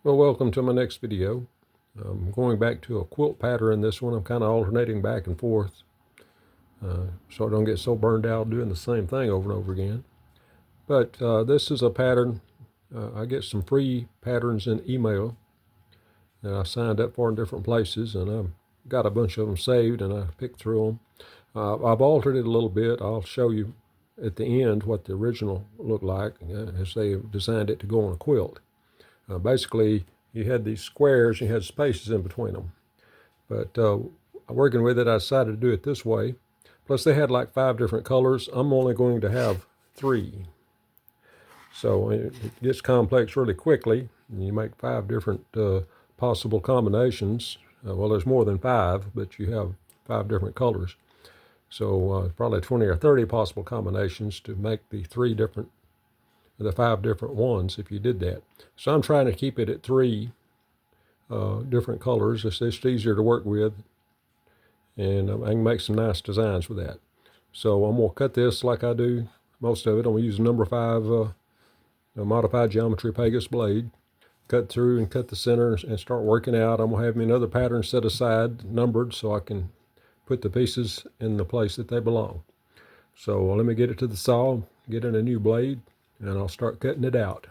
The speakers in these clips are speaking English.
Well, welcome to my next video. I'm going back to a quilt pattern. This one I'm kind of alternating back and forth so I don't get so burned out doing the same thing over and over again. But this is a pattern. I get some free patterns in email that I signed up for in different places, and I've got a bunch of them saved, and I picked through them. I've altered it a little bit. I'll show you at the end what the original looked like as they designed it to go on a quilt. Basically, you had these squares, you had spaces in between them. But working with it, I decided to do it this way. Plus, they had like 5 different colors. I'm only going to have 3. So it gets complex really quickly. You make 5 different possible combinations. Well, there's more than 5, but you have 5 different colors. So probably 20 or 30 possible combinations to make the 5 different ones if you did that. So I'm trying to keep it at 3 different colors. It's just easier to work with, and I can make some nice designs with that. So I'm going to cut this like I do most of it. I'm going to use a number 5 modified geometry Pegasus blade, cut through and cut the center and start working out. I'm going to have me another pattern set aside, numbered, so I can put the pieces in the place that they belong. So let me get it to the saw, get in a new blade, and I'll start cutting it out.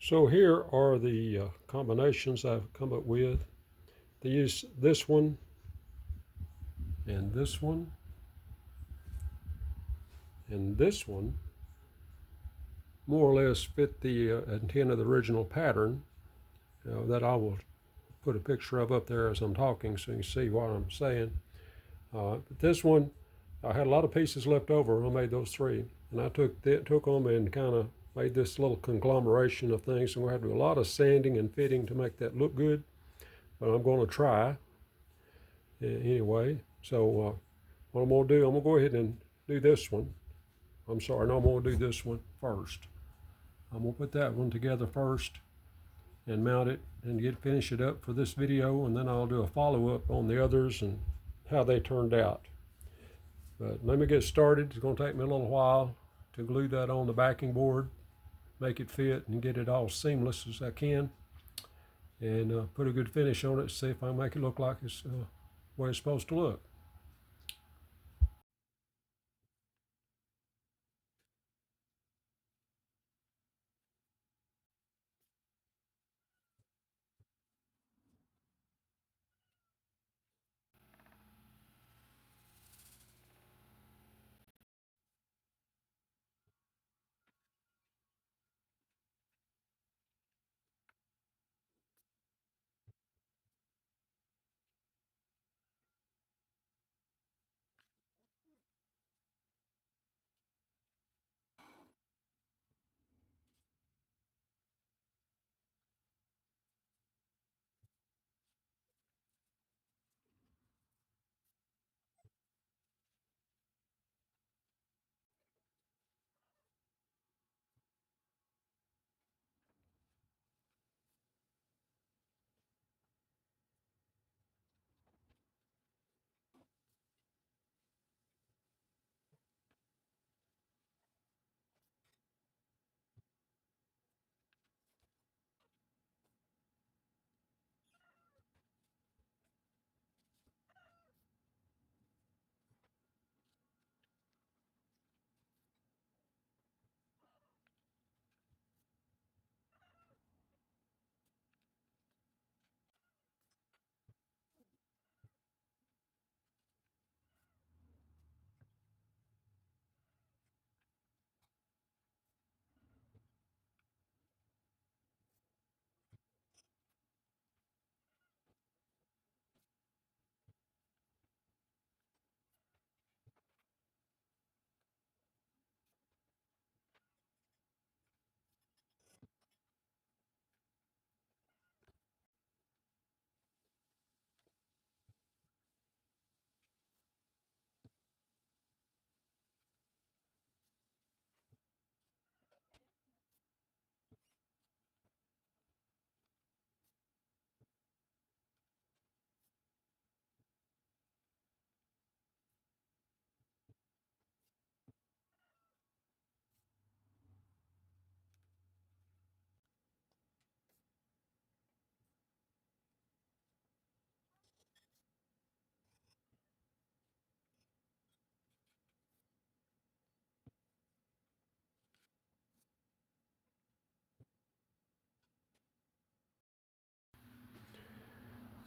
So here are the combinations I've come up with. They use this one and this one and this one more or less fit the intent of the original pattern that I will put a picture of up there as I'm talking so you can see what I'm saying. But this one, I had a lot of pieces left over when I made those 3. And I took them and kind of made this little conglomeration of things. And we had to do a lot of sanding and fitting to make that look good. But I'm going to try anyway. So what I'm going to do, I'm going to go ahead and do this one. I'm sorry, no, I'm going to do this one first. I'm going to put that one together first and mount it and finish it up for this video, and then I'll do a follow-up on the others and how they turned out. But let me get started. It's going to take me a little while to glue that on the backing board, make it fit, and get it all seamless as I can, and put a good finish on it, see if I can make it look like it's the way it's supposed to look.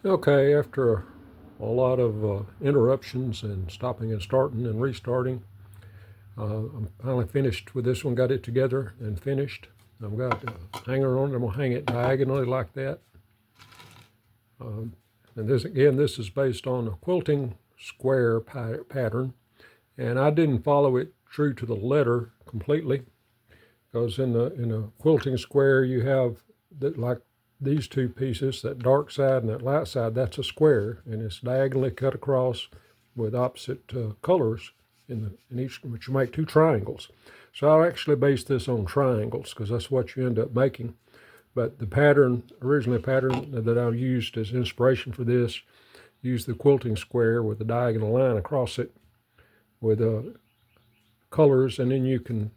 Okay, after a lot of interruptions and stopping and starting and restarting, I'm finally finished with this one, got it together and finished. I've got a hanger on it. I'm going to hang it diagonally like that. And this, again, this is based on a quilting square pattern. And I didn't follow it true to the letter completely, because in a quilting square you have that, like these two pieces, that dark side and that light side, that's a square, and it's diagonally cut across with opposite colors in each, which make two triangles. So I'll actually base this on triangles because that's what you end up making. But the pattern, originally pattern that I used as inspiration for this, used the quilting square with a diagonal line across it with colors, and then you can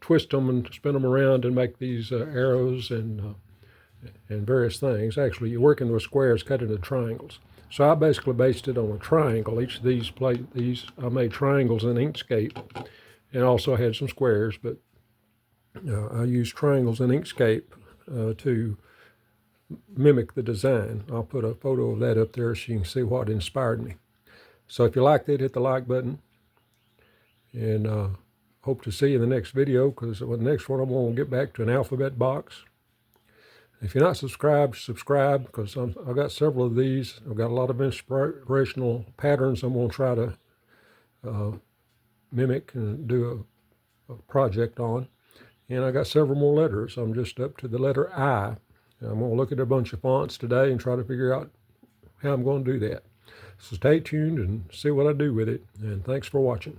twist them and spin them around and make these arrows and various things. Actually, you're working with squares cut into triangles. So I basically based it on a triangle. Each of these I made triangles in Inkscape, and also had some squares, but I used triangles in Inkscape to mimic the design. I'll put a photo of that up there so you can see what inspired me. So if you liked it, hit the like button, and hope to see you in the next video, because the next one I'm going to get back to an alphabet box. If you're not subscribed, subscribe, because I've got several of these. I've got a lot of inspirational patterns I'm going to try to mimic and do a project on. And I got several more letters. I'm just up to the letter I. I'm going to look at a bunch of fonts today and try to figure out how I'm going to do that. So stay tuned and see what I do with it. And thanks for watching.